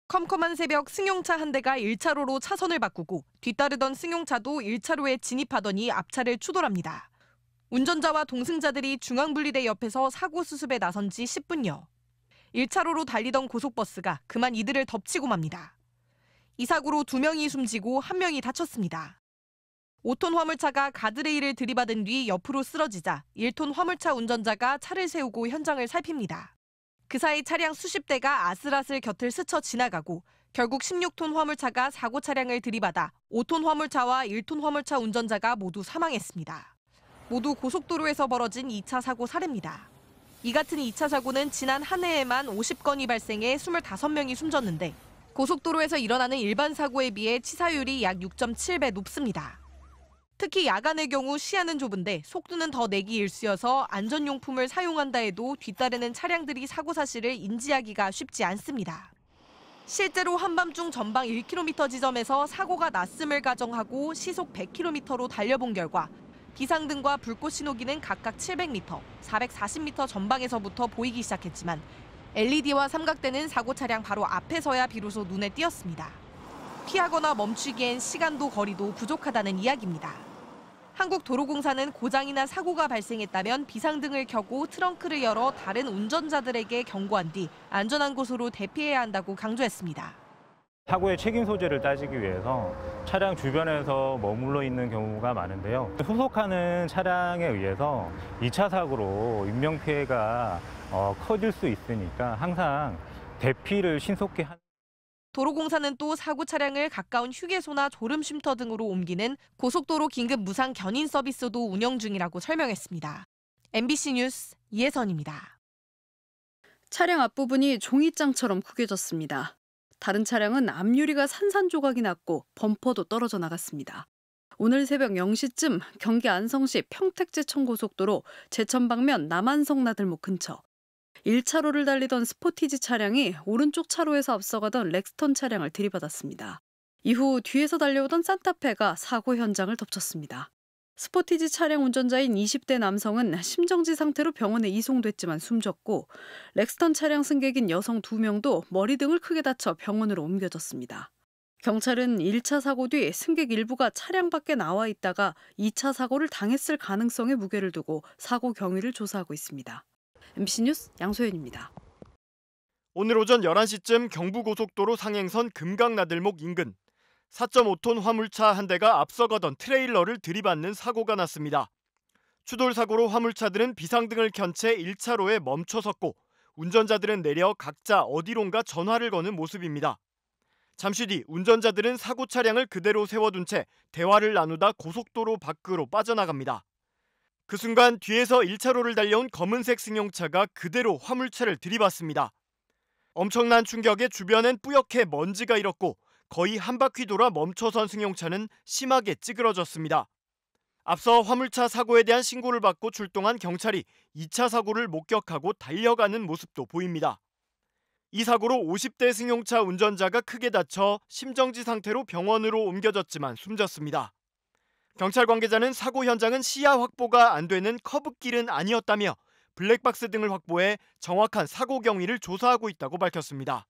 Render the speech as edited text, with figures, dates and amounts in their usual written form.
컴컴한 새벽 승용차 한 대가 1차로로 차선을 바꾸고 뒤따르던 승용차도 1차로에 진입하더니 앞차를 추돌합니다. 운전자와 동승자들이 중앙분리대 옆에서 사고 수습에 나선 지 10분여. 1차로로 달리던 고속버스가 그만 이들을 덮치고 맙니다. 이 사고로 2명이 숨지고 1명이 다쳤습니다. 5톤 화물차가 가드레일을 들이받은 뒤 옆으로 쓰러지자 1톤 화물차 운전자가 차를 세우고 현장을 살핍니다. 그 사이 차량 수십 대가 아슬아슬 곁을 스쳐 지나가고 결국 16톤 화물차가 사고 차량을 들이받아 5톤 화물차와 1톤 화물차 운전자가 모두 사망했습니다. 모두 고속도로에서 벌어진 2차 사고 사례입니다. 이 같은 2차 사고는 지난 한 해에만 50건이 발생해 25명이 숨졌는데 고속도로에서 일어나는 일반 사고에 비해 치사율이 약 6.7배 높습니다. 특히 야간의 경우 시야는 좁은데 속도는 더 내기 일쑤여서 안전용품을 사용한다 해도 뒤따르는 차량들이 사고 사실을 인지하기가 쉽지 않습니다. 실제로 한밤중 전방 1km 지점에서 사고가 났음을 가정하고 시속 100km로 달려본 결과 비상등과 불꽃 신호기는 각각 700m, 440m 전방에서부터 보이기 시작했지만 LED와 삼각대는 사고 차량 바로 앞에서야 비로소 눈에 띄었습니다. 피하거나 멈추기엔 시간도 거리도 부족하다는 이야기입니다. 한국도로공사는 고장이나 사고가 발생했다면 비상등을 켜고 트렁크를 열어 다른 운전자들에게 경고한 뒤 안전한 곳으로 대피해야 한다고 강조했습니다. 사고의 책임 소재를 따지기 위해서 차량 주변에서 머물러 있는 경우가 많은데요. 후속하는 차량에 의해서 2차 사고로 인명피해가 커질 수 있으니까 항상 대피를 신속히 하는. 도로공사는 또 사고 차량을 가까운 휴게소나 졸음쉼터 등으로 옮기는 고속도로 긴급 무상 견인 서비스도 운영 중이라고 설명했습니다. MBC 뉴스 이혜선입니다. 차량 앞부분이 종이장처럼 구겨졌습니다. 다른 차량은 앞유리가 산산조각이 났고 범퍼도 떨어져 나갔습니다. 오늘 새벽 0시쯤 경기 안성시 평택제천 고속도로 제천 방면 남한성 나들목 근처 1차로를 달리던 스포티지 차량이 오른쪽 차로에서 앞서가던 렉스턴 차량을 들이받았습니다. 이후 뒤에서 달려오던 산타페가 사고 현장을 덮쳤습니다. 스포티지 차량 운전자인 20대 남성은 심정지 상태로 병원에 이송됐지만 숨졌고 렉스턴 차량 승객인 여성 2명도 머리 등을 크게 다쳐 병원으로 옮겨졌습니다. 경찰은 1차 사고 뒤 승객 일부가 차량 밖에 나와 있다가 2차 사고를 당했을 가능성에 무게를 두고 사고 경위를 조사하고 있습니다. MBC 뉴스 양소연입니다. 오늘 오전 11시쯤 경부고속도로 상행선 금강나들목 인근 4.5톤 화물차 한 대가 앞서가던 트레일러를 들이받는 사고가 났습니다. 추돌 사고로 화물차들은 비상등을 켠 채 1차로에 멈춰섰고 운전자들은 내려 각자 어디론가 전화를 거는 모습입니다. 잠시 뒤 운전자들은 사고 차량을 그대로 세워둔 채 대화를 나누다 고속도로 밖으로 빠져나갑니다. 그 순간 뒤에서 1차로를 달려온 검은색 승용차가 그대로 화물차를 들이받습니다. 엄청난 충격에 주변엔 뿌옇게 먼지가 일었고 거의 한 바퀴 돌아 멈춰선 승용차는 심하게 찌그러졌습니다. 앞서 화물차 사고에 대한 신고를 받고 출동한 경찰이 2차 사고를 목격하고 달려가는 모습도 보입니다. 이 사고로 50대 승용차 운전자가 크게 다쳐 심정지 상태로 병원으로 옮겨졌지만 숨졌습니다. 경찰 관계자는 사고 현장은 시야 확보가 안 되는 커브길은 아니었다며 블랙박스 등을 확보해 정확한 사고 경위를 조사하고 있다고 밝혔습니다.